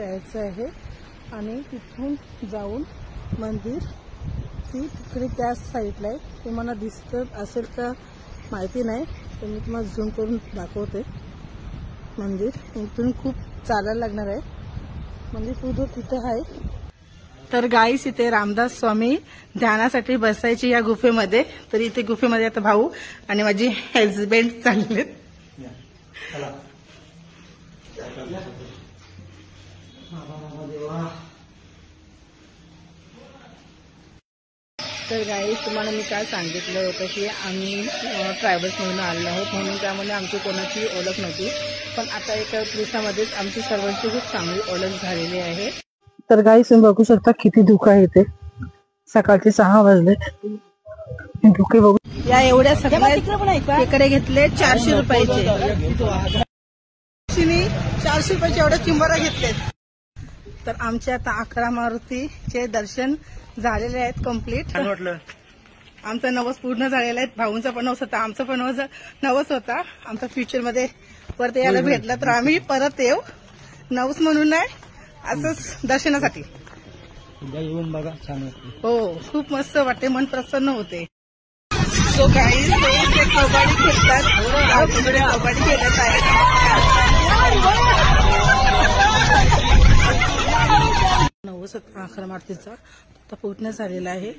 यायचं आहे आणि तिथून जाऊन मंदिर ती तिकडे त्या साईडला आहे. तुम्हाला दिसत असेल का माहिती नाही, तर मी तुम्हाला झूम करून दाखवते. मंदिर इथून खूप चालायला लागणार आहे. मंदिर पूर्ण तिथं आहे. तर गाईस इथे रामदास स्वामी ध्यानासाठी बसायची या गुफेमध्ये. तर इथे गुफेमध्ये आता भाऊ आणि माझी हजबंड चाललेत. तर गाईस तुम्हाला मी काय सांगितलं होतं की आम्ही ट्रॅव्हल्स म्हणून आलेलो आहोत, म्हणून त्यामुळे आमची कोणाची ओळख नव्हती. पण आता एका दिवसामध्येच आमची सर्वांची खूप चांगली ओळख झालेली आहे. तर गाईस तुम्ही बघू शकता किती धुकं आहे इथे. सकाळचे 6 वाजले. धुके बघू. या एवढ्या सगळ्या खेकडे घेतले 400 रुपयाचे. 400 रुपयाचे एवढ्या चिंबोरा घेतले. तर आमच्या आता 11 मारुतीचे दर्शन झालेले आहेत कम्प्लीट. आमचा नवस पूर्ण झालेला आहे. भाऊंचा पण नवस होता, आमचा पण नवस होता. आमचा फ्युचर मध्ये परत यायला भेटला तर आम्ही परत येऊ. नवस म्हणून नाही, असंच दर्शनासाठी. येऊन बघा, छान वाटते. हो, खूप मस्त वाटते, मन प्रसन्न होते. सो गाईज ते कबड्डी खेळतात. कबड्डी खेळत आहे. नवस 11 मारुतीचा आता पूर्ण झालेला आहे.